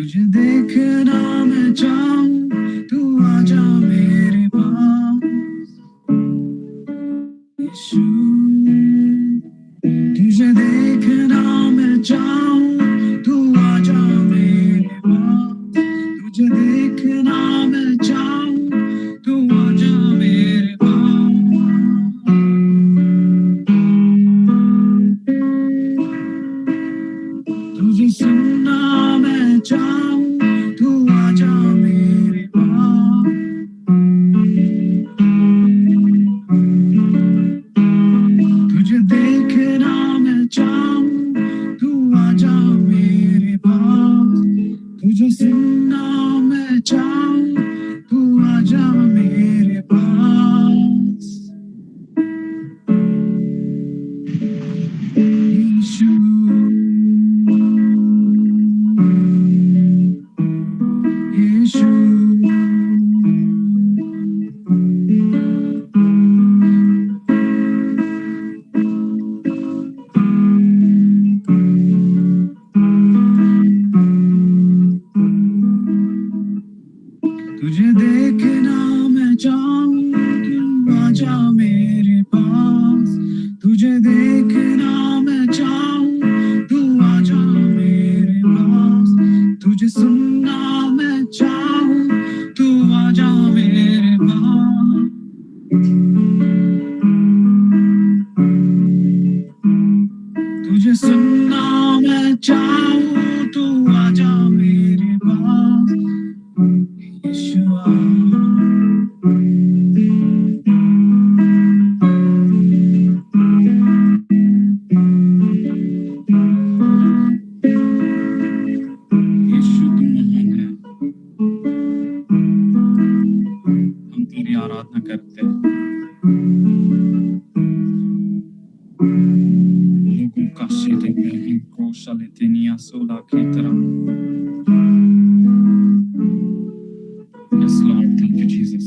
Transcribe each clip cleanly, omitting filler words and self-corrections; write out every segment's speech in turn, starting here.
तुझे देखना मैं चाहूं, तू आजा मेरे पास। यीशु, तुझे देखना मैं चाहूं, तू आजा मेरे पास। तुझे देखना मैं चाहूं, तू आजा मेरे पास। तुझे सुनना मैं चाहूं, तू आजा मेरे पास। तुझे देखना मैं चाहूं, तू आजा मेरे पास। तुझे सुनना मैं चाहूं, तू आजा मेरे पास। यीशु, यीशु, तुझे देखना मैं चाहूं, तू आजा मेरे पास। तुझे देखना मैं चाहूं, तू आजा मेरे पास। तुझे सुनना मैं चाहूं, तू आजा मेरे पास। तुझे सुनना मैं चाहूं, तू आजा मेरे पास। यीशुआ, यीशु तू महान है, हम तेरी आराधना करते हैं। लोगों का शेते में कोशा लेते निया सोला की तरह। Yes, Lord, thank you, Jesus.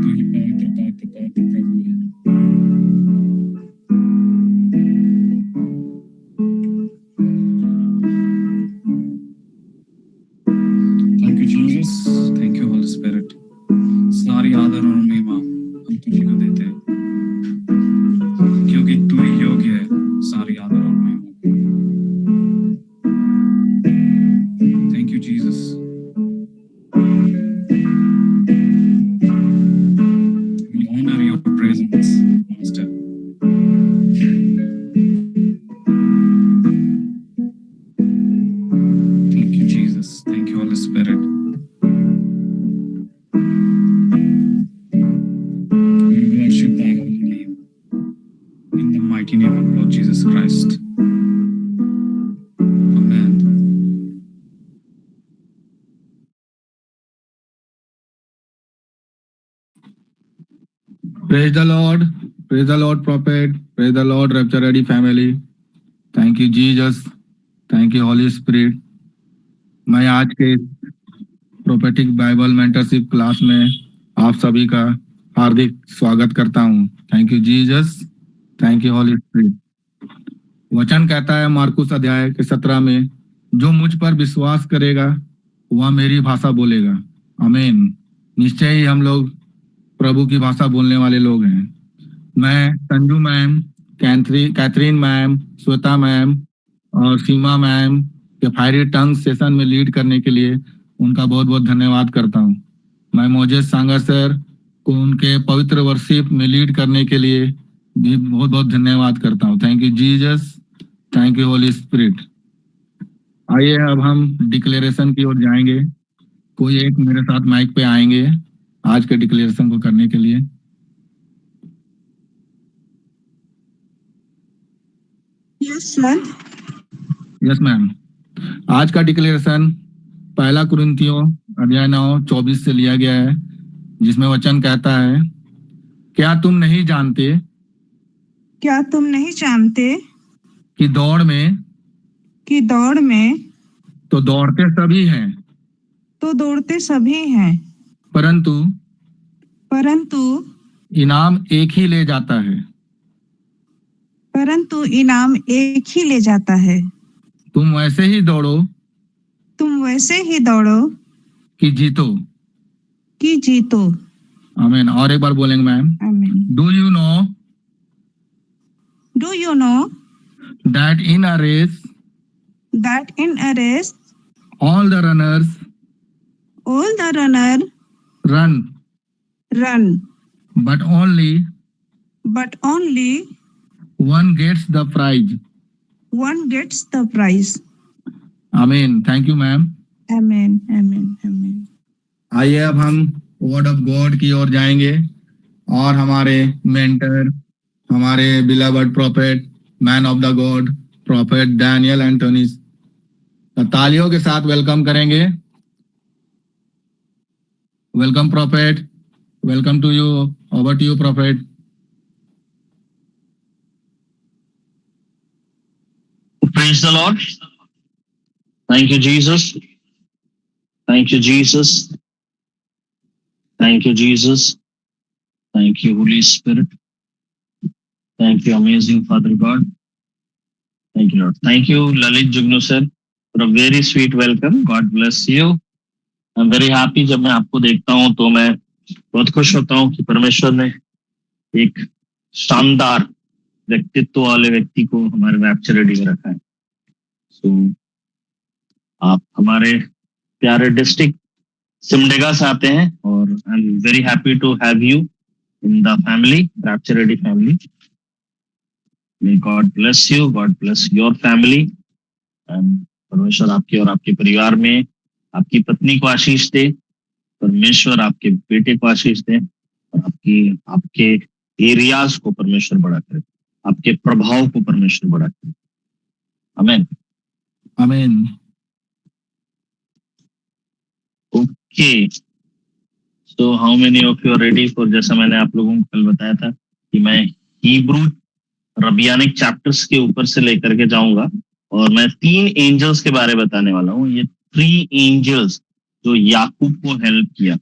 तू ही पवित्र प्रभु है। Thank you, Jesus. Thank you, Holy Spirit. सारी आदर और महिमा हम तुझी को देते हैं, क्योंकि तू ही योग्य है सारी आदर और महिमा। Thank you, Jesus. We honor your presence, Master. Thank you, Jesus. Thank you, Holy Spirit. We worship thy holy name. In the mighty name of Lord Jesus Christ. Amen. Praise the Lord. Praise the Lord, prophet. Praise the Lord, Rapture Ready family. Thank you, Jesus. Thank you, Holy Spirit. मैं आज के prophetic Bible mentorship class में आप सभी का हार्दिक स्वागत करता हूं। Thank you Jesus, thank you holy spirit. वचन कहता है मार्कुस अध्याय के 17 में, जो मुझ पर विश्वास करेगा वह मेरी भाषा बोलेगा। आमीन। निश्चय ही हम लोग प्रभु की भाषा बोलने वाले लोग हैं। मैं Sanju ma'am, Catherine ma'am, Shweta ma'am और सीमा मैम के फायरी टंग सेशन में लीड करने के लिए उनका बहुत बहुत धन्यवाद करता हूं। मैं मोजेस सांगर सर को उनके पवित्र वर्शिप में लीड करने के लिए भी बहुत बहुत धन्यवाद करता हूं। Thank you Jesus, thank you holy spirit. आइए अब हम डिक्लेरेशन की ओर जाएंगे। कोई एक मेरे साथ माइक पे आएंगे आज के डिक्लेरेशन को करने के लिए। Yes sir. Yes ma'am. आज का डिक्लेरेशन 1 कुरिन्थियों अध्याय 9:24 से लिया गया है, जिसमें वचन कहता है, क्या तुम नहीं जानते कि दौड़ में तो दौड़ते सभी हैं परंतु इनाम एक ही ले जाता है। तुम वैसे ही दौड़ो तुम वैसे ही दौड़ो कि जीतो। कि जीतो। आमीन। और एक बार बोलेंगे मैम। आमीन। Do you know Do you know that in a race that in a race all the runners all the runner run, run, but only one gets the prize? one gets the prize? आमीन। Thank you ma'am. Amen. Amen. Amen. आइए अब हम word of God की ओर जाएंगे और हमारे mentor, हमारे beloved prophet, man of the God, prophet Daniel Antonis तालियों के साथ वेलकम करेंगे। Welcome prophet, welcome to you, over to you prophet. Praise the Lord. Thank you, Jesus. Thank you, Jesus. Thank you, Jesus. Thank you, Holy Spirit. Thank you, amazing Father God. Thank you, Lord. Thank you, Lalit Jugnu sir, for a very sweet welcome. God bless you. I'm very happy जब मैं आपको देखता हूँ तो मैं बहुत खुश होता हूँ कि परमेश्वर ने एक शानदार व्यक्तित्व वाले व्यक्ति को हमारे रैप्चर रेडी में रखा है। So, आप हमारे प्यारे डिस्ट्रिक्ट सिमडेगा से आते हैं और I am very happy to have you in the family, rapture ready family. May God bless you, God bless your family and परमेश्वर आपके और आपके परिवार में आपकी पत्नी को आशीष दे, परमेश्वर आपके बेटे को आशीष दे और आपके एरियाज को परमेश्वर बड़ा करे, आपके प्रभाव को परमेश्वर बड़ा करे। Amen. Amen. Okay, so how many of you are ready for, जैसा मैंने आप लोगों को कल बताया था कि मैं हिब्रू रबियानिक चैप्टर्स के ऊपर से लेकर के जाऊंगा और मैं 3 एंजल्स के बारे में बताने वाला हूँ। ये 3 एंजल्स जो याकूब को हेल्प किया।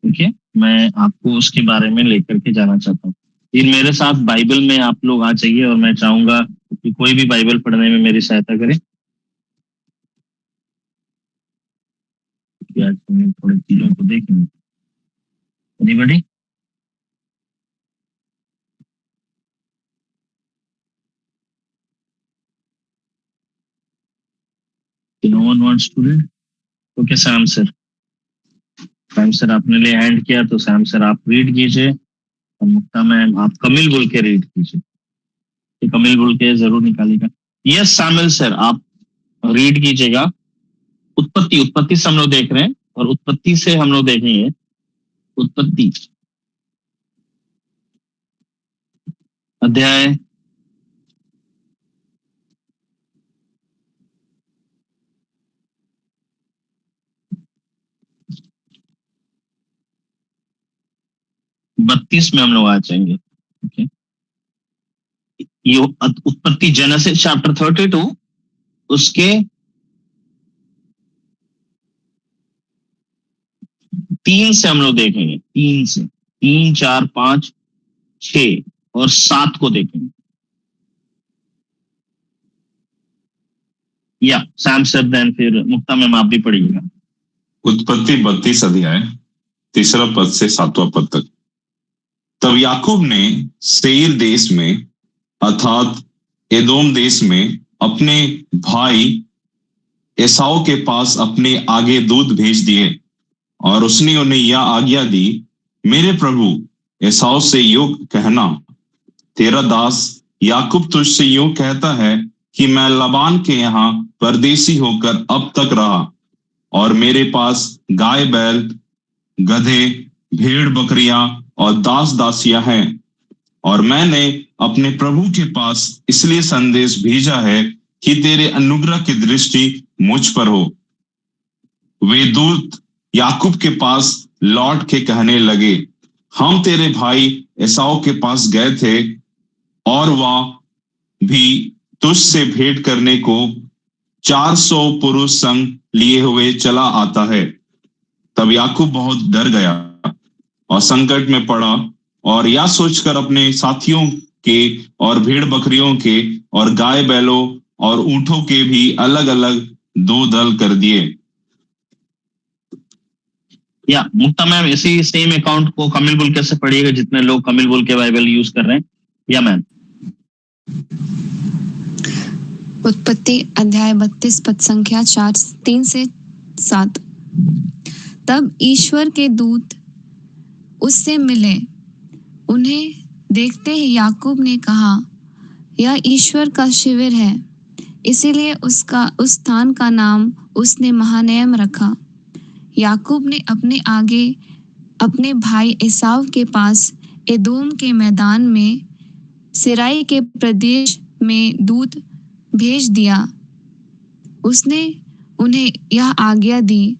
ओके, मैं आपको उसके बारे में लेकर के जाना चाहता हूँ। फिर मेरे साथ बाइबल में आप लोग आ जाइए और मैं चाहूंगा कि कोई भी बाइबल पढ़ने में मेरी सहायता करे। आज हम थोड़ी चीजों को देखेंगे। Anybody? No one wants to read? Okay, Sam sir. Sam sir आपने ले हैंड किया तो सैम सर आप रीड कीजिए और मुक्ता मैम आप कमिल बोल के रीड कीजिए। कमिल बोल के जरूर निकालेगा। यस सैमुअल सर आप रीड कीजिएगा। उत्पत्ति से हम लोग देख रहे हैं और उत्पत्ति से हम लोग देखेंगे उत्पत्ति अध्याय 32 में हम लोग आ जाएंगे। ओके, ये उत्पत्ति जेनेसिस चैप्टर 32 उसके 3 से हम लोग देखेंगे। 3 से 3, 4, 5, 6 और 7 को देखेंगे। या सैम सर देन फिर मुक्ता मैम आप भी पढ़िएगा। उत्पत्ति 32 अध्याय 3 पद से 7वां पद तक। तब याकूब ने सेईर देश में अर्थात एदोम देश में अपने भाई एसाव के पास अपने आगे दूत भेज दिए और उसने उन्हें यह आज्ञा दी, मेरे प्रभु एसाव से यूं कहना, तेरा दास याकूब तुझसे यूं कहता है कि मैं लबान के यहाँ परदेसी होकर अब तक रहा और मेरे पास गाय बैल गधे भेड़ बकरियां और दास दासियां हैं और मैंने अपने प्रभु के पास इसलिए संदेश भेजा है कि तेरे अनुग्रह की दृष्टि मुझ पर हो। वे दूत याकूब के पास लौट के कहने लगे, हम तेरे भाई एसाव के पास गए थे और वह भी तुझसे भेंट करने को 400 पुरुष संग लिए हुए चला आता है। तब याकूब बहुत डर गया और संकट में पड़ा और यह सोचकर अपने साथियों के और भेड़ बकरियों के और गाय बैलों और ऊंटों के भी अलग अलग 2 दल कर दिए या मुक्ता मैम इसी सेम अकाउंट को कमिल बोल कैसे पढ़िएगा, जितने लोग कमिल बोल के बाइबल यूज कर रहे हैं। या मैम उत्पत्ति अध्याय 32 पद संख्या 3 से 7। तब ईश्वर के दूत उससे मिले, उन्हें देखते ही याकूब ने कहा, यह ईश्वर का शिविर है। इसीलिए उस स्थान का नाम उसने महानयम रखा। याकूब ने अपने आगे अपने भाई एसाव के पास एदोम के मैदान में सिराई के प्रदेश में दूत भेज दिया। उसने उन्हें यह आज्ञा दी,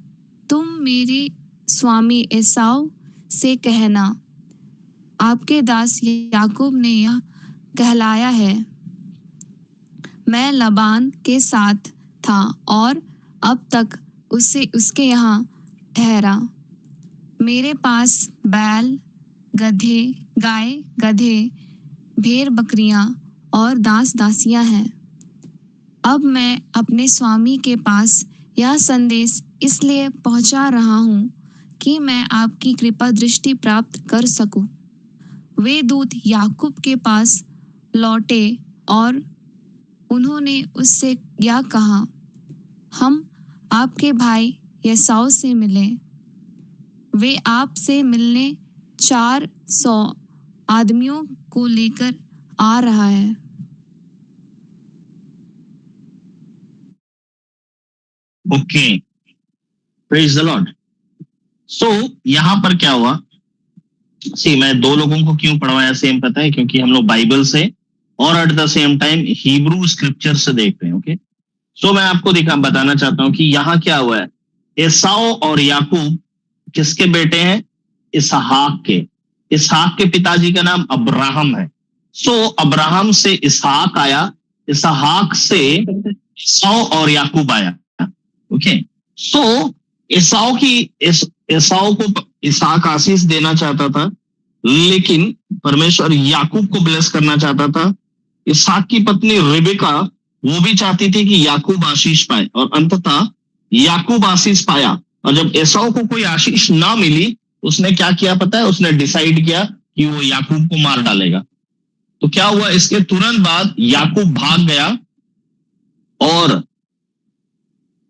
तुम मेरे स्वामी एसाव से कहना, आपके दास याकूब ने यह कहलाया है, मैं लबान के साथ था और अब तक उसके यहाँ ठहरा। मेरे पास बैल, गधे, गाय, गधे, भेड़ बकरियां और दास दासियां हैं। अब मैं अपने स्वामी के पास यह संदेश इसलिए पहुंचा रहा हूं कि मैं आपकी कृपा दृष्टि प्राप्त कर सकूं। वे दूत याकूब के पास लौटे और उन्होंने उससे यह कहा, हम आपके भाई एसाव से मिले। वे आपसे मिलने 400 आदमियों को लेकर आ रहा है। Okay, praise the Lord. So यहां पर क्या हुआ, मैं 2 लोगों को क्यों पढ़वाया सेम पता है, क्योंकि हम लोग बाइबल से और at the same time Hebrew scripture से देख रहे हैं। ओके, सो मैं आपको बताना चाहता हूं कि यहाँ क्या हुआ है। एसाव और याकूब किसके बेटे हैं? इसहाक के। इसहाक के पिताजी का नाम अब्राहम है। सो अब्राहम से इसहाक आया, इसहाक से एसाव और याकूब आया। ओके, सो एसाव को इसहाक आशीष देना चाहता था, लेकिन परमेश्वर याकूब को ब्लेस करना चाहता था। इसहाक की पत्नी रिबेका वो भी चाहती थी कि याकूब आशीष पाए, और अंततः याकूब आशीष पाया। और जब एसाव को कोई आशीष ना मिली, उसने क्या किया पता है? उसने डिसाइड किया कि वो याकूब को मार डालेगा। तो क्या हुआ, इसके तुरंत बाद याकूब भाग गया और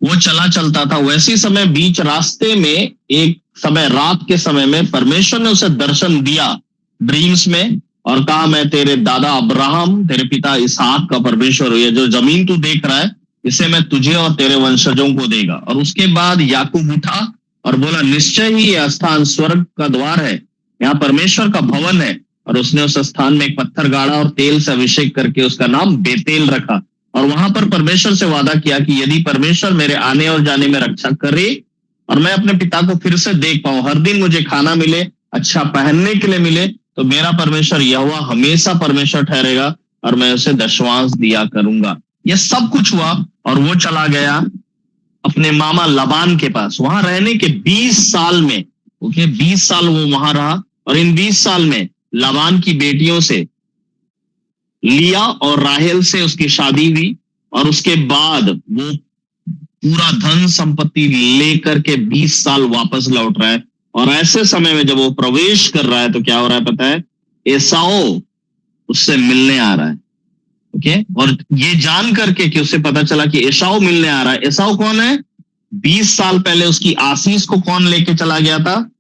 वो चलता था। वैसे समय बीच रास्ते में एक समय, रात के समय में परमेश्वर ने उसे दर्शन दिया ड्रीम्स में और कहा, मैं तेरे दादा अब्राहम, तेरे पिता इसहाक का परमेश्वर हूं। ये जो जमीन तू देख रहा है, इसे मैं तुझे और तेरे वंशजों को देगा। और उसके बाद याकूब उठा और बोला, निश्चय ही यह स्थान स्वर्ग का द्वार है, यहाँ परमेश्वर का भवन है। और उसने उस स्थान में एक पत्थर गाड़ा और तेल से अभिषेक करके उसका नाम बेतेल रखा। और वहां पर परमेश्वर से वादा किया कि यदि परमेश्वर मेरे आने और जाने में रक्षा करे और मैं अपने पिता को फिर से देख पाऊं, हर दिन मुझे खाना मिले, अच्छा पहनने के लिए मिले, तो मेरा परमेश्वर यहोवा हमेशा परमेश्वर ठहरेगा और मैं उसे दशवांश दिया करूंगा। यह सब कुछ हुआ और वो चला गया अपने मामा लबान के पास। वहां रहने के 20 साल में, ओके, 20 साल वो वहां रहा। और इन 20 साल में लबान की बेटियों से, लिया और राहेल से उसकी शादी हुई। और उसके बाद वो पूरा धन संपत्ति लेकर के 20 साल वापस लौट रहा है। और ऐसे समय में जब वो प्रवेश कर रहा है तो क्या हो रहा है पता है? एसाव उससे मिलने आ रहा है। ओके, और ये जान करके कि उसे पता चला कि एसाव मिलने आ रहा है। एसाव कौन है? 20 साल पहले उसकी आशीष को कौन लेके चला गया था?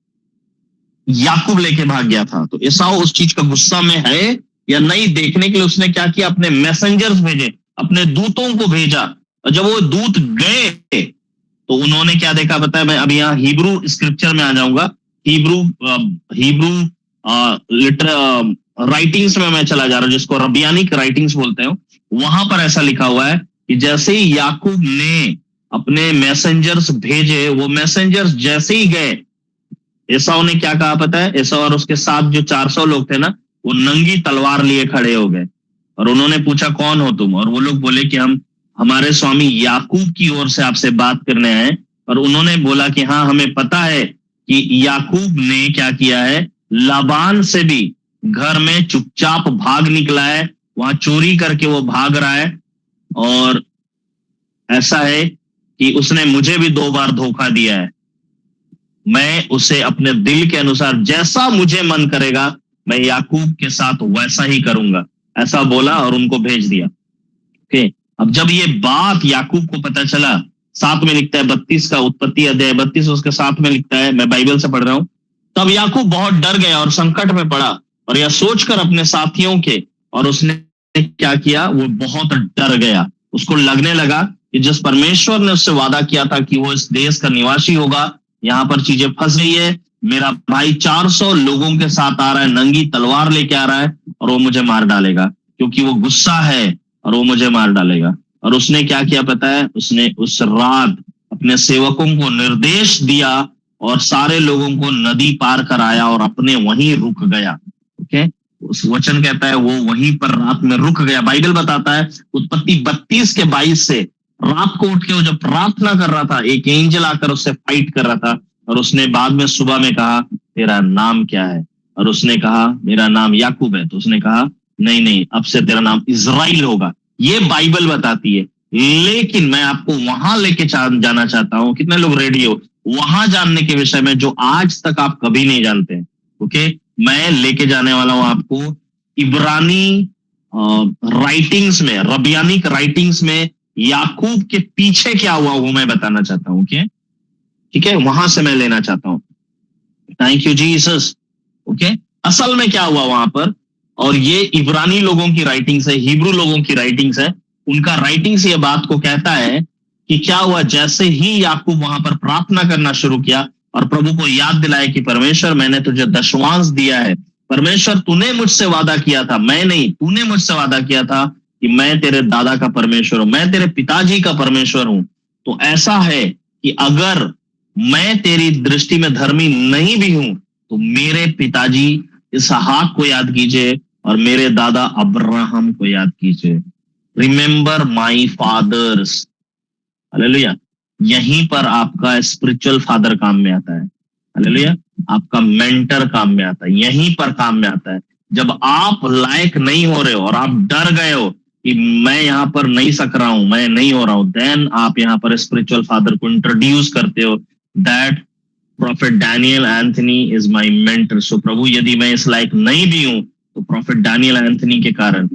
याकूब लेके भाग गया था। तो एसाव उस चीज का गुस्सा में है या नहीं, देखने के लिए उसने क्या किया? अपने मैसेंजर्स भेजे, अपने दूतों को भेजा। और जब वो दूत गए तो उन्होंने क्या देखा पता है? मैं अभी यहाँ हिब्रू स्क्रिप्चर में आ जाऊंगा। हिब्रू राइटिंग्स में मैं चला जा रहा हूँ, जिसको रबियानिक राइटिंग्स बोलते हैं। वहां पर ऐसा लिखा हुआ है कि जैसे ही याकूब ने अपने मैसेंजर्स भेजे, वो मैसेंजर्स जैसे ही गए, एसाव ने क्या कहा पता है? एसाव और उसके साथ जो 400 लोग थे ना, वो नंगी तलवार लिए खड़े हो गए। और उन्होंने पूछा, कौन हो तुम? और वो लोग बोले कि हम हमारे स्वामी याकूब की ओर से आपसे बात करने आए। और उन्होंने बोला कि हाँ, हमें पता है कि याकूब ने क्या किया है, लाबान से भी घर में चुपचाप भाग निकला है, वहां चोरी करके वो भाग रहा है। और ऐसा है कि उसने मुझे भी 2 बार धोखा दिया है। मैं उसे अपने दिल के अनुसार जैसा मुझे मन करेगा मैं याकूब के साथ वैसा ही करूंगा, ऐसा बोला और उनको भेज दिया। ओके, अब जब ये बात याकूब को पता चला, 7 में लिखता है 32 का, उत्पत्ति अध्याय 32 उसके 7 में लिखता है, मैं बाइबल से पढ़ रहा हूं। तब याकूब बहुत डर गया और संकट में पड़ा और यह सोचकर अपने साथियों के, और उसने क्या किया, वो बहुत डर गया। उसको लगने लगा कि जिस परमेश्वर ने उससे वादा किया था कि वो इस देश का निवासी होगा, यहाँ पर चीजें फंस गई है। मेरा भाई 400 लोगों के साथ आ रहा है, नंगी तलवार लेके आ रहा है और वो मुझे मार डालेगा, क्योंकि वो गुस्सा है और वो मुझे मार डालेगा। और उसने क्या किया पता है, उसने उस रात अपने सेवकों को निर्देश दिया और सारे लोगों को नदी पार कराया और अपने वहीं रुक गया। ओके, उस वचन कहता है वो वहीं पर रात में रुक गया। बाइबल बताता है उत्पत्ति 32 के 22 से, रात को उठ के वो जब प्रार्थना कर रहा था, एक एंजल आकर उससे फाइट कर रहा था और उसने बाद में सुबह में कहा तेरा नाम क्या है, और उसने कहा मेरा नाम याकूब है। तो उसने कहा नहीं नहीं, अब से तेरा नाम इजराइल होगा। ये बाइबल बताती है, लेकिन मैं आपको वहां लेके जाना चाहता हूं। कितने लोग रेडी हो वहां जानने के विषय में जो आज तक आप कभी नहीं जानते? ओके, मैं लेके जाने वाला हूं आपको इब्रानी राइटिंग्स में, रबियानिक राइटिंग्स में याकूब के पीछे क्या हुआ वो मैं बताना चाहता हूं। ओके, ठीक है, वहां से मैं लेना चाहता हूं। Thank you Jesus. ओके, असल में क्या हुआ वहां पर, और ये इब्रानी लोगों की राइटिंग्स है, हिब्रू लोगों की राइटिंग्स है। उनका राइटिंग्स ये बात को कहता है कि क्या हुआ, जैसे ही याकूब वहां पर प्रार्थना करना शुरू किया और प्रभु को याद दिलाया कि परमेश्वर मैंने तुझे दशवांश दिया है, परमेश्वर तूने मुझसे वादा किया था, मैं नहीं, तूने मुझसे वादा किया था कि मैं तेरे दादा का परमेश्वर हूं, मैं तेरे पिताजी का परमेश्वर हूं। तो ऐसा है कि अगर मैं तेरी दृष्टि में धर्मी नहीं भी हूं तो मेरे पिताजी इसहाक को याद कीजिए और मेरे दादा अब्राहम को याद कीजिए। Remember my father's. हालेलुया। यहीं पर आपका स्पिरिचुअल फादर काम में आता है। हालेलुया। आपका मेंटर काम में आता है, यहीं पर काम में आता है। जब आप लायक नहीं हो रहे हो और आप डर गए हो कि मैं यहाँ पर नहीं सक रहा हूं, मैं नहीं हो रहा हूं, देन आप यहाँ पर स्पिरिचुअल फादर को इंट्रोड्यूस करते हो, that prophet Daniel Anthony is my mentor. So प्रभु यदि मैं इस लायक नहीं भी हूं तो प्रॉफिट डैनियल एंथनी के कारण,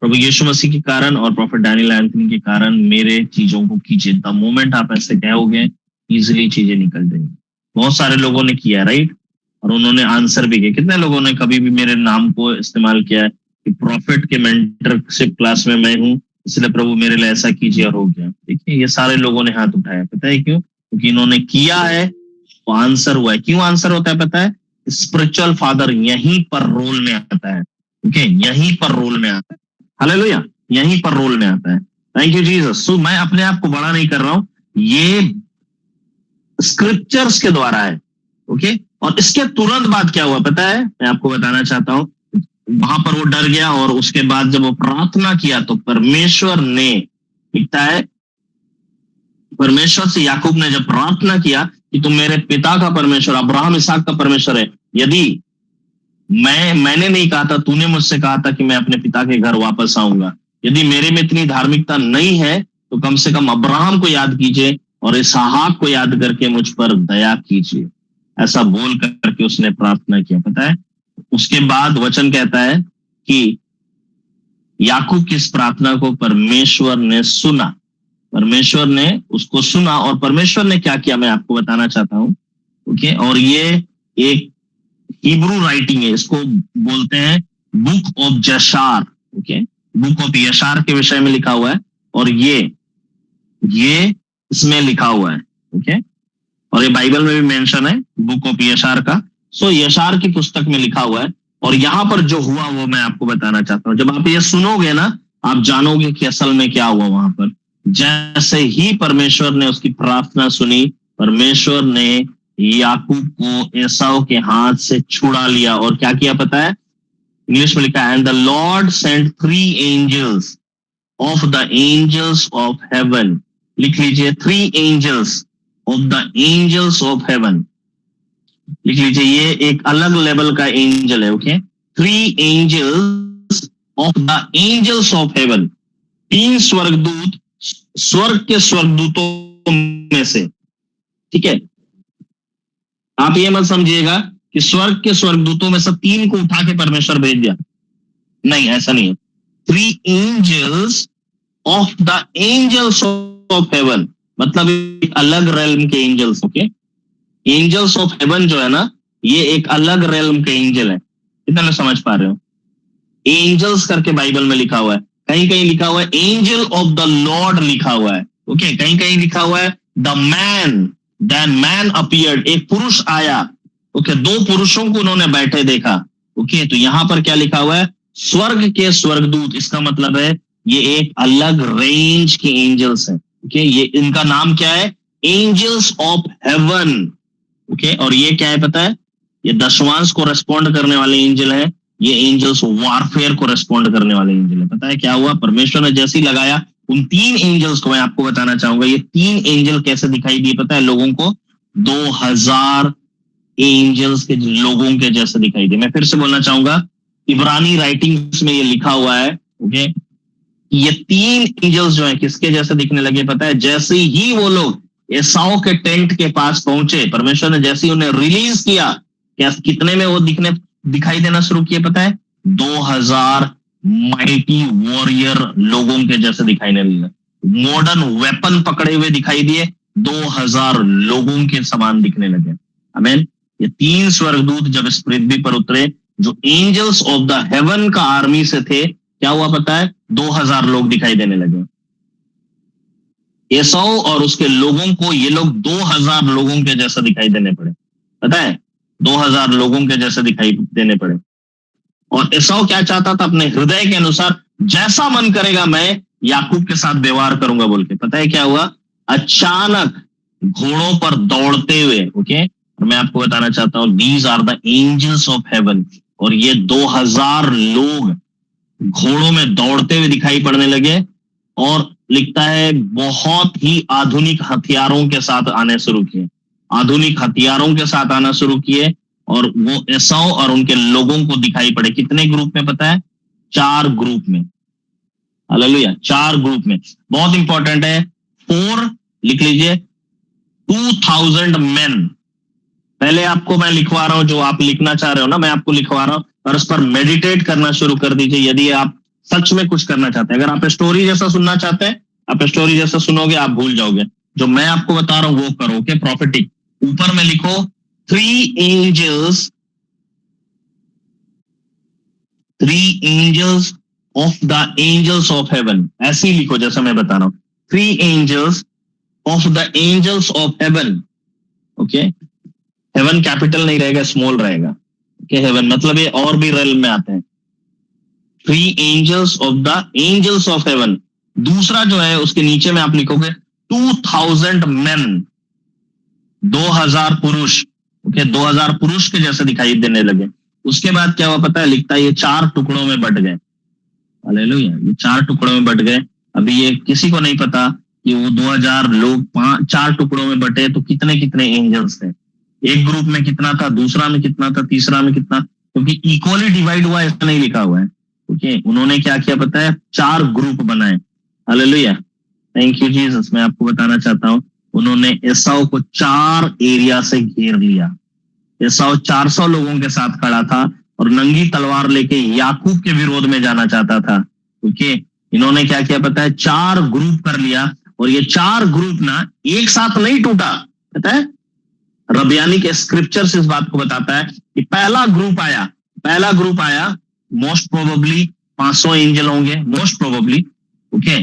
प्रभु यीशु मसीह के कारण और प्रॉफिट डैनियल एंथनी के कारण मेरे चीजों को कीजिए। द मोमेंट आप ऐसे कहोगे इजिली चीजें निकल जाएंगी। बहुत सारे लोगों ने किया, राइट, और उन्होंने आंसर भी किया। कितने लोगों ने कभी भी मेरे नाम को इस्तेमाल किया है कि प्रॉफिट के मेंटरशिप क्लास में मैं हूं, इसलिए प्रभु मेरे लिए ऐसा कीजिए और हो गया। देखिए ये सारे लोगों ने हाथ उठाया, पता है क्यों? क्योंकि इन्होंने किया है तो आंसर हुआ है। क्यों आंसर होता है पता है? स्पिरिचुअल फादर यहीं पर रोल में आता है। ओके, यहीं पर रोल में आता है। हालेलुया, यहीं पर रोल में आता है। Thank you Jesus. सो मैं अपने आप को बड़ा नहीं कर रहा हूं, ये स्क्रिप्चर्स के द्वारा है। ओके, और इसके तुरंत बाद क्या हुआ पता है? मैं आपको बताना चाहता हूं। वहां पर वो डर गया और उसके बाद जब वो प्रार्थना किया तो परमेश्वर ने, लिखता है परमेश्वर से याकूब ने जब प्रार्थना किया कि तुम मेरे पिता का परमेश्वर, अब्राहम इसहाक का परमेश्वर है, यदि मैंने नहीं कहा था, तूने मुझसे कहा था कि मैं अपने पिता के घर वापस आऊंगा, यदि मेरे में इतनी धार्मिकता नहीं है तो कम से कम अब्राहम को याद कीजिए और इसहाक को याद करके मुझ पर दया कीजिए। ऐसा बोल करके उसने प्रार्थना किया। पता है उसके बाद वचन कहता है कि याकूब की इस प्रार्थना को परमेश्वर ने सुना, परमेश्वर ने उसको सुना और परमेश्वर ने क्या किया मैं आपको बताना चाहता हूं। ओके, और ये एक हिब्रू राइटिंग है, इसको बोलते हैं book of Jasher. Okay, book of Jasher के विषय में लिखा हुआ है और ये इसमें लिखा हुआ है। ओके, और ये बाइबल में भी मेंशन है बुक ऑफ यशार का। सो यशार की पुस्तक में लिखा हुआ है और यहाँ पर जो हुआ वो मैं आपको बताना चाहता हूँ। जब आप ये सुनोगे ना आप जानोगे कि असल में क्या हुआ वहां पर। जैसे ही परमेश्वर ने उसकी प्रार्थना सुनी, परमेश्वर ने याकूब को एसाव के हाथ से छुड़ा लिया और क्या किया पता है? इंग्लिश में लिखा है and the Lord sent 3 angels of the angels of heaven. लिख लीजिए 3 angels of the angels of heaven. लिख लीजिए, ये एक अलग लेवल का एंजल है। Okay, 3 angels of the angels of heaven, 3 स्वर्गदूत स्वर्ग के स्वर्गदूतों में से। ठीक है, आप ये मत समझिएगा कि स्वर्ग के स्वर्गदूतों में से 3 को उठा के परमेश्वर भेज दिया, नहीं, ऐसा नहीं है। 3 angels of the angels of heaven, मतलब एक अलग रेल्म के angels. Okay, angels of heaven जो है ना, ये एक अलग रेल्म के एंजल है। कितना लोग समझ पा रहे हो? एंजल्स करके बाइबल में लिखा हुआ है, कहीं कहीं लिखा हुआ है एंजल ऑफ द लॉर्ड लिखा हुआ है। ओके, कहीं कहीं लिखा हुआ है the man, then man appeared, एक पुरुष आया। ओके, 2 पुरुषों को उन्होंने बैठे देखा। ओके, तो यहां पर क्या लिखा हुआ है? स्वर्ग के स्वर्गदूत, इसका मतलब है ये एक अलग रेंज के एंजल्स हैं। ओके, ये इनका नाम क्या है? Angels of heaven. ओके, और ये क्या है पता है? ये दशवांश को रेस्पॉन्ड करने वाले एंजल हैं। ये एंजल्स वारफेयर को रेस्पॉन्ड करने वाले एंजल है। पता है क्या हुआ? परमेश्वर ने जैसे ही लगाया उन 3 एंजल्स को, मैं आपको बताना चाहूंगा ये 3 एंजल कैसे दिखाई दिए पता है लोगों को? 2000 एंजल्स के लोगों के जैसे दिखाई दिए। मैं फिर से बोलना चाहूंगा, इब्रानी राइटिंग्स में ये लिखा हुआ है। ओके, ये 3 एंजल्स जो है किसके जैसे दिखने लगे पता है? जैसे ही वो लोग एसाव के टेंट के पास पहुंचे, परमेश्वर ने जैसे ही उन्हें रिलीज किया, क्या कितने में वो दिखाई देना शुरू किए पता है? 2000 माइटी वॉरियर लोगों के जैसे दिखाई देने लगे। मॉडर्न वेपन पकड़े हुए दिखाई दिए, 2000 लोगों के समान दिखने लगे। आमीन। ये 3 स्वर्गदूत जब इस पृथ्वी पर उतरे, जो एंजल्स ऑफ द हेवन का आर्मी से थे, क्या हुआ पता है? 2000 लोग दिखाई देने लगे। एसाव और उसके लोगों को ये लोग 2000 लोगों के जैसा दिखाई देने पड़े। पता है, 2000 लोगों के जैसे दिखाई देने पड़े। और एसाव क्या चाहता था? अपने हृदय के अनुसार जैसा मन करेगा मैं याकूब के साथ व्यवहार करूंगा बोल के। पता है क्या हुआ? अचानक घोड़ों पर दौड़ते हुए, ओके, और मैं आपको बताना चाहता हूं these are the angels of heaven, और ये 2000 लोग घोड़ों में दौड़ते हुए दिखाई पड़ने लगे। और लिखता है बहुत ही आधुनिक हथियारों के साथ आने शुरू किए, आधुनिक हथियारों के साथ आना शुरू किए। और वो एसाव और उनके लोगों को दिखाई पड़े। कितने ग्रुप में पता है? 4 ग्रुप में। हालेलुया, 4 ग्रुप में। बहुत इंपॉर्टेंट है, 4 लिख लीजिए, 2000 मेन। पहले आपको मैं लिखवा रहा हूं, जो आप लिखना चाह रहे हो ना, मैं आपको लिखवा रहा हूं, और उस पर मेडिटेट करना शुरू कर दीजिए यदि आप सच में कुछ करना चाहते हैं। अगर आप स्टोरी जैसा सुनना चाहते हैं, आप स्टोरी जैसा सुनोगे, आप भूल जाओगे। जो मैं आपको बता रहा हूं वो करो। Okay, prophetic. ऊपर में लिखो 3 angels of the angels of heaven, ऐसे ही लिखो जैसा मैं बता रहा हूं। 3 angels of the angels of heaven. Okay, heaven capital नहीं रहेगा, स्मॉल रहेगा। ओके, हेवन मतलब ये और भी रेल में आते हैं। 3 angels of the angels of heaven. दूसरा जो है उसके नीचे में आप लिखोगे 2000 मेन, 2000 पुरुष। ओके, 2000 पुरुष के जैसे दिखाई देने लगे। उसके बाद क्या हुआ पता है? लिखता है ये 4 टुकड़ों में बट गए। हालेलुया, ये 4 टुकड़ों में बट गए। अभी ये किसी को नहीं पता कि वो 2000 लोग 4 टुकड़ों में बटे तो कितने कितने एंजल्स थे। एक ग्रुप में कितना था, दूसरा में कितना था, तीसरा में कितना, क्योंकि इक्वली डिवाइड हुआ ऐसा नहीं लिखा हुआ है। ओके, उन्होंने क्या किया पता है? 4 ग्रुप बनाए। Hallelujah, thank you Jesus. मैं आपको बताना चाहता हूं, उन्होंने एसाव को 4 एरिया से घेर लिया। एसाव 400 लोगों के साथ खड़ा था और नंगी तलवार लेके याकूब के विरोध में जाना चाहता था। ओके, इन्होंने क्या किया पता है? 4 ग्रुप कर लिया। और ये 4 ग्रुप ना एक साथ नहीं टूटा। पता है, रबियानी के स्क्रिप्चर्स इस बात को बताता है कि पहला ग्रुप आया, मोस्ट प्रोबेबली 500 एंजल होंगे, मोस्ट प्रोबेबली। ओके,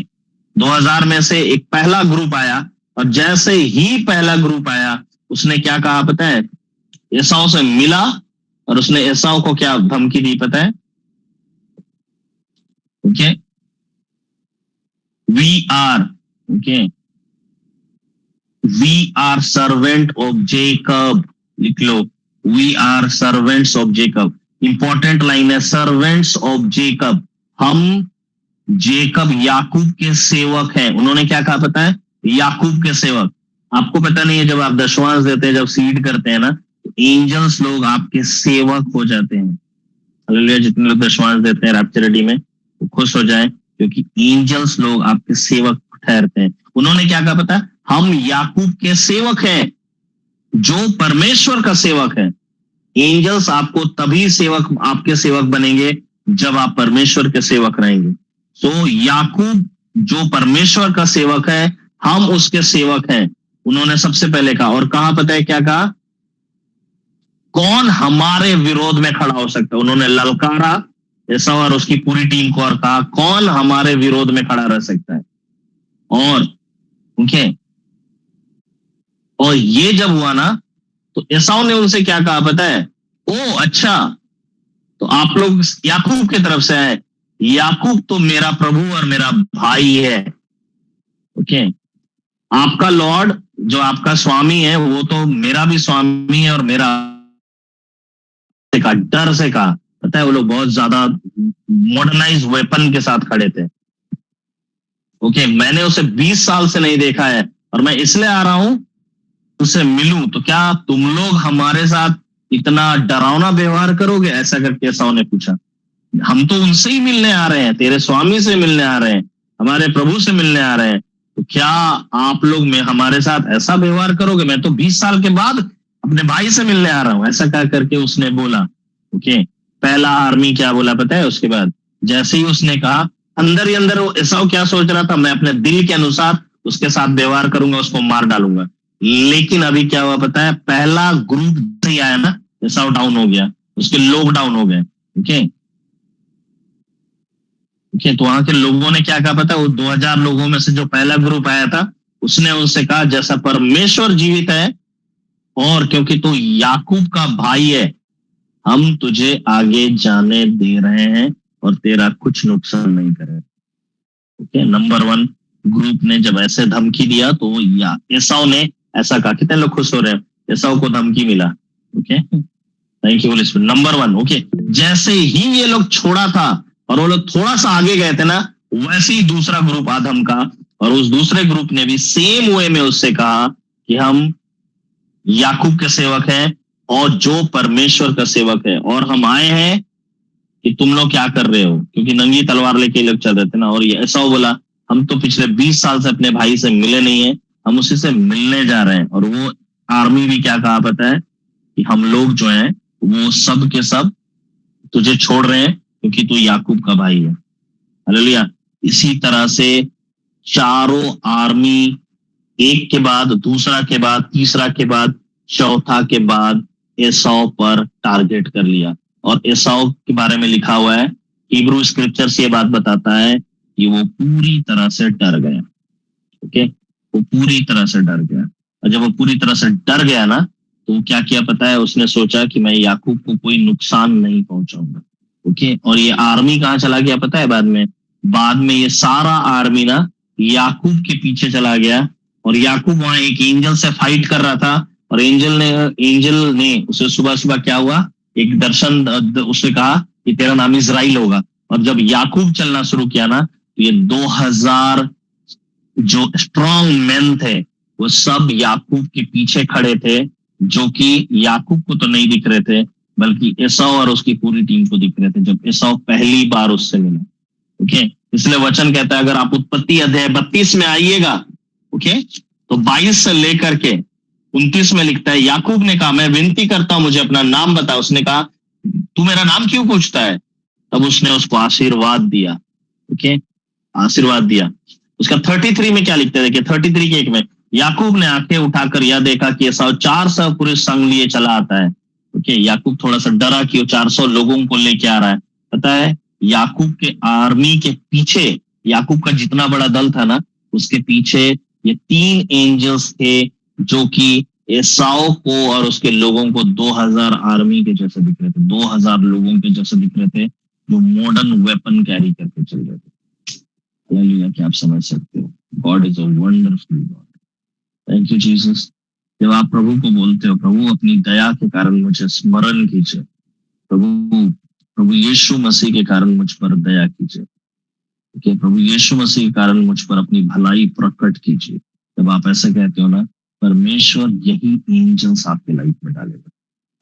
2000 में से एक पहला ग्रुप आया, और जैसे ही पहला ग्रुप आया उसने क्या कहा पता है? एसाव से मिला, और उसने एसाव को क्या धमकी दी पता है? Okay, we are servant of Jacob. लिख लो, we are servants of Jacob. Important line है, सर्वेंट्स ऑफ जेकब। हम जेकब याकूब के सेवक हैं। उन्होंने क्या कहा पता है? याकूब के सेवक। आपको पता नहीं है, जब आप दशवांश देते हैं, जब सीड करते हैं ना, तो एंजल्स लोग आपके सेवक हो जाते हैं। हालेलुया, जितने लोग दशवांश देते हैं रैप्चरिटी में, वो खुश हो जाएं, क्योंकि एंजल्स लोग आपके सेवक ठहरते हैं। उन्होंने क्या कहा पता है? हम याकूब के सेवक हैं। जो परमेश्वर का सेवक है, एंजल्स आपको तभी सेवक, आपके सेवक बनेंगे जब आप परमेश्वर के सेवक रहेंगे। सो याकूब जो परमेश्वर का सेवक है, हम उसके सेवक हैं। उन्होंने सबसे पहले कहा, और कहा पता है क्या कहा? कौन हमारे विरोध में खड़ा हो सकता है? उन्होंने ललकारा एसाव और उसकी पूरी टीम को और कहा, कौन हमारे विरोध में खड़ा रह सकता है? और ओके, और ये जब हुआ ना, तो एसाव ने उनसे क्या कहा पता है? ओ अच्छा, तो आप लोग याकूब की तरफ से आए। याकूब तो मेरा प्रभु और मेरा भाई है। ओके, आपका लॉर्ड जो आपका स्वामी है वो तो मेरा भी स्वामी है और मेरा का डर से कहा। पता है वो लोग बहुत ज्यादा मॉडर्नाइज वेपन के साथ खड़े थे। ओके, मैंने उसे 20 साल से नहीं देखा है और मैं इसलिए आ रहा हूं उससे मिलूं, तो क्या तुम लोग हमारे साथ इतना डरावना व्यवहार करोगे? ऐसा करके एसाव ने पूछा। हम तो उनसे ही मिलने आ रहे हैं, तेरे स्वामी से मिलने आ रहे हैं, हमारे प्रभु से मिलने आ रहे हैं, तो क्या आप लोग में हमारे साथ ऐसा व्यवहार करोगे? मैं तो 20 साल के बाद अपने भाई से मिलने आ रहा हूं, ऐसा क्या करके उसने बोला। ओके, पहला आर्मी क्या बोला पता है? उसके बाद जैसे ही उसने कहा, अंदर ही अंदर वो एसाव क्या सोच रहा था? मैं अपने दिल के अनुसार उसके साथ व्यवहार करूंगा, उसको मार डालूंगा। लेकिन अभी क्या हुआ पता है? पहला ग्रुप से आया ना, एसाव डाउन हो गया, उसके लोग डाउन हो गए। ओके, ओके, तो वहां के लोगों ने क्या कहा पता है? वो 2000 लोगों में से जो पहला ग्रुप आया था, उसने उनसे कहा, जैसा परमेश्वर जीवित है और क्योंकि तू याकूब का भाई है, हम तुझे आगे जाने दे रहे हैं और तेरा कुछ नुकसान नहीं करें। ओके, नंबर 1 ग्रुप ने जब ऐसे धमकी दिया तो एसाव ने ऐसा कहा। कितने लोग खुश हो रहे हैं? एसाव को धमकी मिला। Okay, thank you holy spirit. Number 1, okay, जैसे ही ये लोग छोड़ा था और वो लोग थोड़ा सा आगे गए थे ना, वैसे ही दूसरा ग्रुप आ धमका और उस दूसरे ग्रुप ने भी सेम वे में उससे कहा कि हम याकूब के सेवक हैं और जो परमेश्वर का सेवक है, और हम आए हैं कि तुम लोग क्या कर रहे हो? क्योंकि नंगी तलवार लेके लोग चल रहे थे ना। और ये ऐसा बोला, हम तो पिछले 20 साल से अपने भाई से मिले नहीं है, हम उसी से मिलने जा रहे हैं। और वो आर्मी भी क्या कहा पता है? कि हम लोग जो हैं वो सब के सब तुझे छोड़ रहे हैं क्योंकि तू याकूब का भाई है। हालेलुया। इसी तरह से चारों आर्मी एक के बाद दूसरा के बाद तीसरा के बाद चौथा के बाद एसाव पर टारगेट कर लिया। और एसाव के बारे में लिखा हुआ है, हिब्रू स्क्रिप्चर्स ये बात बताता है कि वो पूरी तरह से डर गया। ओके, वो पूरी तरह से डर गया। और जब वो पूरी तरह से डर गया ना, तो वो क्या किया पता है? उसने सोचा कि मैं याकूब को कोई नुकसान नहीं पहुंचाऊंगा। ओके, और ये आर्मी कहाँ चला गया पता है? बाद में ये सारा आर्मी ना याकूब के पीछे चला गया। और याकूब वहां एक एंजल से फाइट कर रहा था और एंजल ने उसे सुबह सुबह क्या हुआ, एक दर्शन, उसने कहा कि तेरा नाम इजराइल होगा। और जब याकूब चलना शुरू किया ना, तो ये 2000 जो स्ट्रॉन्ग मैन थे वो सब याकूब के पीछे खड़े थे, जो कि याकूब को तो नहीं दिख रहे थे बल्कि एसाव और उसकी पूरी टीम को दिख रहे थे जब एसाव पहली बार उससे मिला। ओके, इसलिए वचन कहता है, अगर आप उत्पत्ति अध्याय 32 में आइएगा, ओके, तो 22 से लेकर के 29 में लिखता है, याकूब ने कहा, मैं विनती करता हूं मुझे अपना नाम बता। उसने कहा, तू मेरा नाम क्यों पूछता है? तब उसने उसको आशीर्वाद दिया। ओके, आशीर्वाद दिया। उसका 33 में क्या लिखता है? देखिए 33 के 1 में, याकूब ने आंखें उठाकर यह देखा कि एसाव 400 पुरुष संग लिए चला आता है। ओके, याकूब थोड़ा सा डरा कि वो 400 लोगों को लेके आ रहा है। पता है, याकूब के आर्मी के पीछे, याकूब का जितना बड़ा दल था ना, उसके पीछे ये 3 एंजल्स थे जो कि एसाव को और उसके लोगों को 2000 आर्मी के जैसे दिख रहे थे, 2000 लोगों के जैसे दिख रहे थे, जो मॉडर्न वेपन कैरी करके चल रहे थे। हालेलुया, क्या आप समझ सकते हो? God is a wonderful God. Thank you Jesus. जब आप प्रभु को बोलते हो, प्रभु अपनी दया के कारण मुझे स्मरण कीजिए, प्रभु यीशु मसीह के कारण मुझ पर दया कीजिए, okay, प्रभु यीशु मसीह के कारण मुझ पर अपनी भलाई प्रकट कीजिए। जब आप ऐसे कहते हो ना, परमेश्वर यही एंजल्स आपके लाइफ में डालेगा।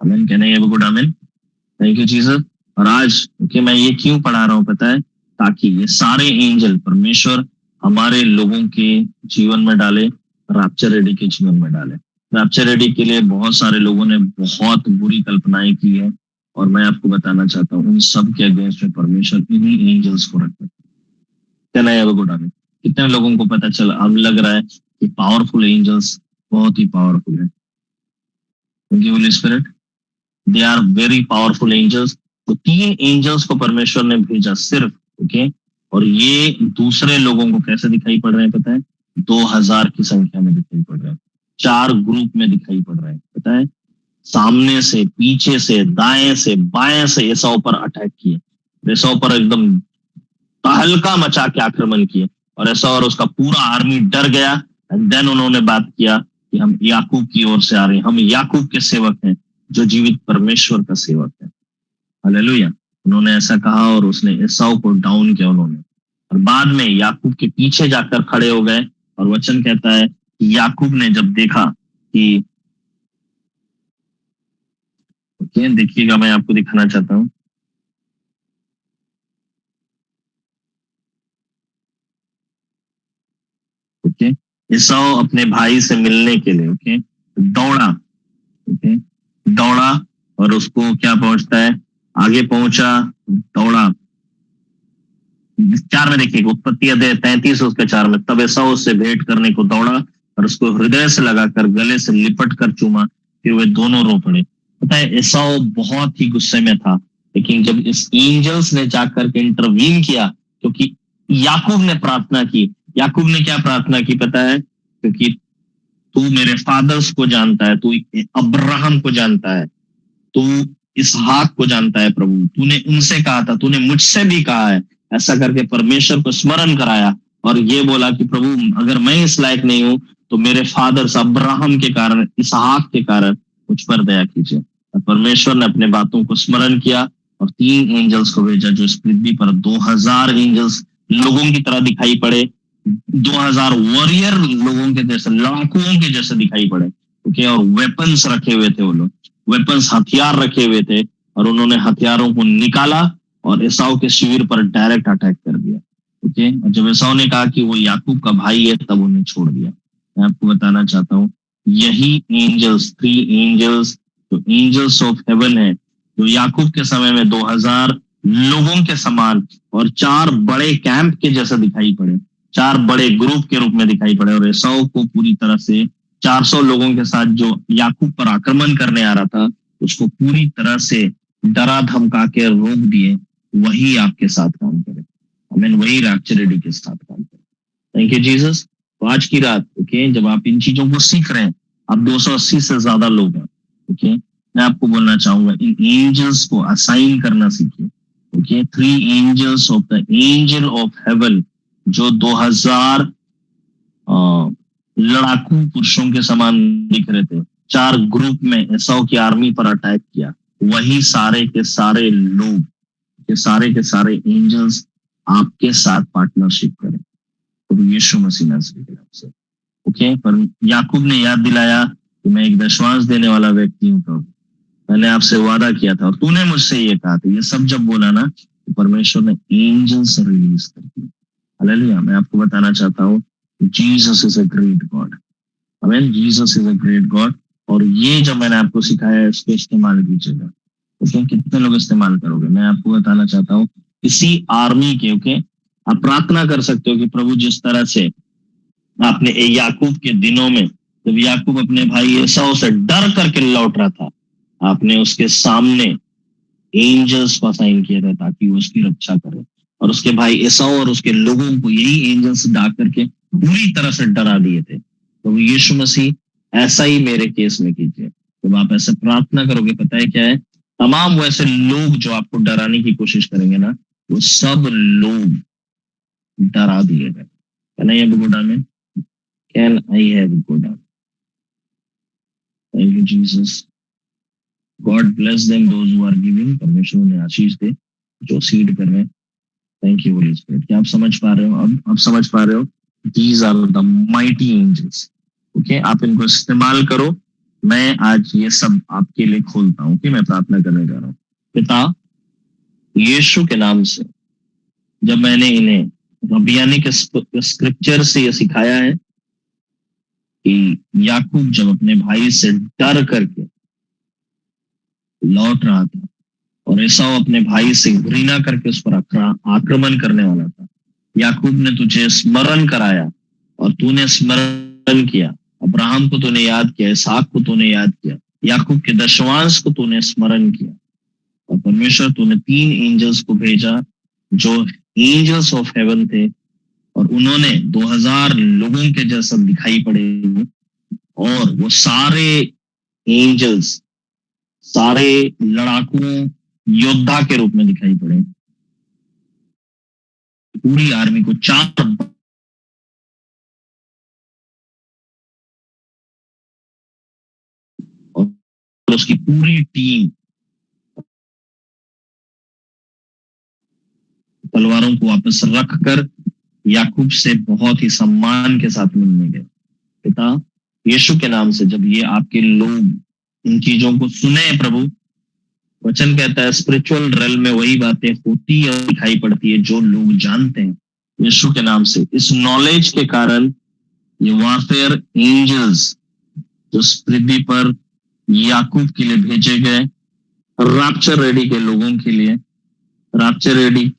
आमीन, कहने ये good amen. Thank you Jesus. और आज ओके, मैं ये क्यों पढ़ा रहा हूँ पता है? ताकि ये सारे एंजल परमेश्वर हमारे लोगों के जीवन में डाले, रैप्चर रेडी के जीवन में डाले। रैप्चर रेडी के लिए बहुत सारे लोगों ने बहुत बुरी कल्पनाएं की है, और मैं आपको बताना चाहता हूँ उन सब के अगेंस्ट में परमेश्वर इन्हीं एंजल्स को रखता है। कितने लोगों को पता चला, अब लग रहा है कि पावरफुल एंजल्स बहुत ही पावरफुल है। Holy spirit, they are very powerful angels. तो 3 एंजल्स को परमेश्वर ने भेजा सिर्फ, ओके, और ये दूसरे लोगों को कैसे दिखाई पड़ रहे हैं पता है? 2000 की संख्या में दिखाई पड़ रहे हैं, 4 ग्रुप में दिखाई पड़ रहे हैं, पता है? सामने से, पीछे से, दाएं से, बाएं से एसाव पर अटैक किए, एसाव पर एकदम तहलका मचा के आक्रमण किए, और एसाव और उसका पूरा आर्मी डर गया। एंड देन उन्होंने बात किया कि हम याकूब की ओर से आ रहे हैं, हम याकूब के सेवक हैं जो जीवित परमेश्वर का सेवक है। हालेलुया। उन्होंने ऐसा कहा और उसने एसाव को डाउन किया उन्होंने, और बाद में याकूब के पीछे जाकर खड़े हो गए। और वचन कहता है कि याकूब ने जब देखा कि, ओके देखिएगा, मैं आपको दिखाना चाहता हूं, ओके, एसाव अपने भाई से मिलने के लिए, ओके, दौड़ा, ओके, दौड़ा, और उसको क्या पहुंचता है, आगे पहुंचा, दौड़ा। 4 में देखिए, उत्पत्ति अध्याय 33 उसके 4 में, तब एसाव उससे भेंट करने को दौड़ा और उसको हृदय से लगाकर गले से लिपट कर चूमा, फिर वे दोनों रो पड़े। पता है एसाव बहुत ही गुस्से में था, लेकिन जब इस एंजल्स ने जाकर के इंटरवीन किया, क्योंकि याकूब ने प्रार्थना की। याकूब ने क्या प्रार्थना की पता है? क्योंकि तू मेरे फादर्स को जानता है, तू अब्राहम को जानता है, तू इसहाक को जानता है प्रभु, तूने उनसे कहा था, तूने मुझसे भी कहा है, ऐसा करके परमेश्वर को स्मरण कराया और ये बोला कि प्रभु अगर मैं इस लायक नहीं हूं तो मेरे फादर्स अब्राहम के कारण, इसहाक के कारण मुझ पर दया कीजिए। और परमेश्वर ने अपने बातों को स्मरण किया और 3 एंजल्स को भेजा, जो इस पृथ्वी पर 2000 एंजल्स लोगों की तरह दिखाई पड़े, 2000 वॉरियर लोगों के जैसे, लड़ाकुओं के जैसे दिखाई पड़े, ओके, और वेपन्स रखे हुए थे, वो लोग वेपन्स, हथियार रखे हुए थे, और उन्होंने हथियारों को निकाला और एसाव के शिविर पर डायरेक्ट अटैक कर दिया, ओके। और जब एसाव ने कहा कि वो याकूब का भाई है, तब उन्हें छोड़ दिया। मैं आपको बताना चाहता हूँ यही एंजल्स, 3 एंजल्स, जो एंजल्स ऑफ हेवन है, जो याकूब के समय में 2000 लोगों के समान और 4 बड़े कैंप के जैसे दिखाई पड़े, 4 बड़े ग्रुप के रूप में दिखाई पड़े, और एसाव को पूरी तरह से 400 लोगों के साथ जो याकूब पर आक्रमण करने आ रहा था, उसको पूरी तरह से डरा धमका के रोक दिए। वही आपके साथ काम करे, आमीन, वही रैप्चरिटी के साथ काम करे। Thank you Jesus. तो आज की रात, ओके, जब आप इन चीजों को सीख रहे हैं, आप 280 से ज्यादा लोग हैं, ओके, मैं आपको बोलना चाहूंगा इन एंजल्स को असाइन करना सीखिए, okay. 3 angels of the angel of heaven, जो 2000 लड़ाकू पुरुषों के समान दिख रहे थे, 4 ग्रुप में एसाव की आर्मी पर अटैक किया, वही सारे के सारे लोग, सारे के सारे एंजल्स आपके साथ पार्टनरशिप करें, तो यीशु मसीह नाज़री के नाम से, ओके। पर याकूब ने याद दिलाया कि मैं एक दशवांश देने वाला व्यक्ति हूँ, प्रभु मैंने आपसे वादा किया था और तूने मुझसे ये कहा था। ये सब जब बोला ना, तो परमेश्वर ने एंजल्स रिलीज कर दिए। हालेलुया। मैं आपको बताना चाहता हूँ Jesus is a great God, आमीन, Jesus is a great God. और ये जो मैंने आपको सिखाया है, इसको इस्तेमाल कीजिएगा, ओके। कितने लोग इस्तेमाल करोगे? मैं आपको बताना चाहता हूँ इसी आर्मी के, ओके, आप प्रार्थना कर सकते हो कि प्रभु जिस तरह से आपने याकूब के दिनों में, जब याकूब अपने भाई एसाव से डर करके लौट रहा था, आपने उसके सामने एंजल्स को असाइन किया था ताकि वो उसकी रक्षा करे, और उसके भाई एसाव और उसके लोगों को यही एंजल्स डाक करके पूरी तरह से डरा दिए थे। तो यीशु मसीह ऐसा ही मेरे केस में कीजिए। जब आप ऐसे प्रार्थना करोगे, पता है क्या है, तमाम वैसे लोग जो आपको डराने की कोशिश करेंगे ना, वो सब लोग डरा दिए गए। Can I have good amen? Can I have good amen? Thank you Jesus. God bless them those who are giving. परमेश्वर ने आशीष दे जो सीड कर रहे हैं। Thank you holy spirit. क्या आप समझ पा रहे हो? अब आप समझ पा रहे हो? These are the mighty angels, okay. आप इनको इस्तेमाल करो। मैं आज ये सब आपके लिए खोलता हूँ कि मैं प्रार्थना करने जा रहा हूँ। पिता, यीशु के नाम से, जब मैंने इन्हें रबियानी के स्क्रिप्चर से ये सिखाया है कि याकूब जब अपने भाई से डर करके लौट रहा था और एसाव अपने भाई से घृणा करके उस पर आक्रमण करने वाला था, याकूब ने तुझे स्मरण कराया और तूने स्मरण किया। अब्राहम को तूने याद किया, इसहाक को तूने याद किया, याकूब के दशवांश को तूने स्मरण किया। और परमेश्वर तूने 3 एंजल्स को भेजा जो एंजल्स ऑफ हेवन थे और उन्होंने 2000 लोगों के जैसा दिखाई पड़े और वो सारे एंजल्स सारे लड़ाकुओं योद्धा के रूप में दिखाई पड़े। पूरी आर्मी को 4 और उसकी पूरी टीम तलवारों को वापस रखकर याकूब से बहुत ही सम्मान के साथ मिलने गए। पिता यीशु के नाम से जब ये आपके लोग इन चीजों को सुने प्रभु, वचन कहता है स्पिरिचुअल रेल में वही बातें होती और दिखाई पड़ती है जो लोग जानते हैं। यीशु के नाम से इस नॉलेज के कारण ये वारफेयर एंजल्स जो पृथ्वी पर याकूब के लिए भेजे गए, रैप्चर रेडी के लोगों के लिए, रैप्चर रेडी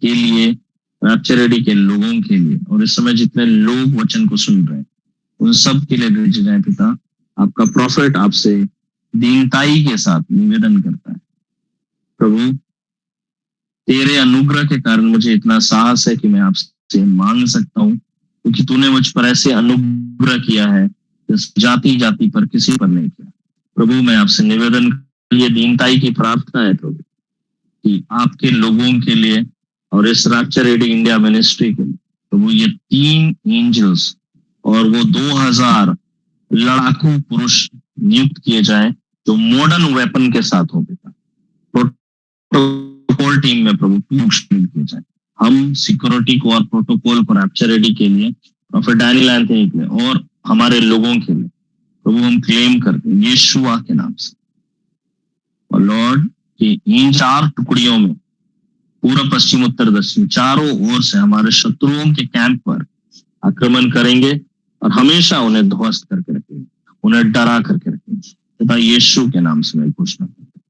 के लोगों के लिए और इस समय जितने लोग वचन को सुन रहे हैं उन सब के लिए भेजे जाए। पिता आपका प्रॉफिट आपसे दीनताई के साथ निवेदन करता है प्रभु, तेरे अनुग्रह के कारण मुझे इतना साहस है कि मैं आपसे मांग सकता हूँ, क्योंकि तूने मुझ पर ऐसे अनुग्रह किया है जिस जाति जाति पर किसी पर नहीं किया। प्रभु मैं आपसे निवेदन, ये दीनताई की प्रार्थना है प्रभु कि आपके लोगों के लिए और इस रैप्चर रेडी इंडिया मिनिस्ट्री के लिए प्रभु ये 3 एंजल्स और वो 2000 लड़ाकू पुरुष नियुक्त किए जाए जो मॉडर्न वेपन के साथ हो। पिता प्रोटोकॉल टीम में प्रभु नियुक्त किए जाए। हम सिक्योरिटी को और प्रोटोकॉल को रैप्चर रेडी के लिए, प्रोफेट डैनियल एंथनी के लिए और हमारे लोगों के लिए प्रभु हम क्लेम करते हैं यीशुआ के नाम से। और लॉर्ड कि इन 4 टुकड़ियों में पूर्व पश्चिम उत्तर दक्षिण चारों ओर से हमारे शत्रुओं के कैंप पर आक्रमण करेंगे और हमेशा उन्हें ध्वस्त करके रखेंगे, उन्हें डरा करके रखेंगे। तथा यीशु के नाम से मैं घोषणा करता हूं,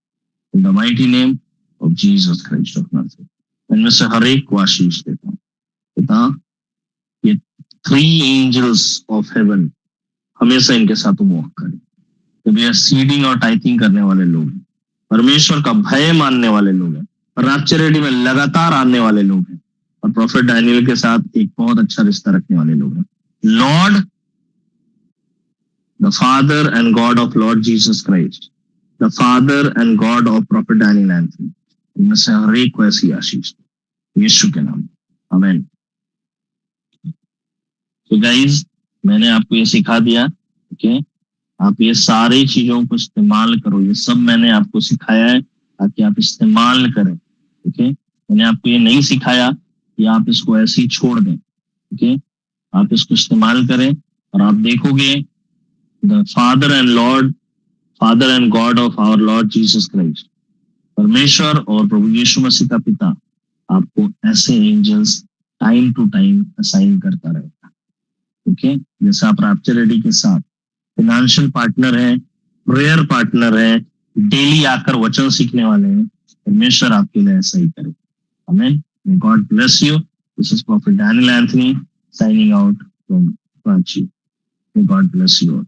in the mighty name of Jesus Christ of Nazareth. इनमें से हर एक को आशीष देता हूं। पिता ये 3 एंजल्स ऑफ हेवन हमेशा इनके साथ वॉक करें। जब ये सीडिंग और टाइथिंग करने वाले लोग हैं, परमेश्वर का भय मानने वाले लोग हैं, रैप्चर रेडी में लगातार आने वाले लोग हैं और प्रोफेट डैनियल के साथ एक बहुत अच्छा रिश्ता रखने वाले लोग हैं। Lord the Father and God of Lord Jesus Christ, the Father and God of prophet Daniel Anthony, इनमें से हर एक को ऐसी आशीष यीशु के नाम, आमीन। तो गाइज मैंने आपको ये सिखा दिया, ओके, आप ये सारी चीजों को इस्तेमाल करो। ये सब मैंने आपको सिखाया है ताकि आप इस्तेमाल करें। ओके, मैंने आपको ये नहीं सिखाया कि आप इसको ऐसे ही छोड़ दें। ओके, आप इसको इस्तेमाल करें और आप देखोगे the Father and God of our Lord Jesus Christ, परमेश्वर और प्रभु यीशु मसीह का पिता आपको ऐसे angels time to time assign करता रहेगा। ओके, जैसे आप रैप्चर रेडी के साथ फाइनेंशियल पार्टनर है, प्रेयर पार्टनर है, डेली आकर वचन सीखने वाले हैं, परमेश्वर आपके लिए ऐसा ही करे। आमीन। May God bless you. This is Prophet Daniel Anthony signing out from Karachi. May God bless you all.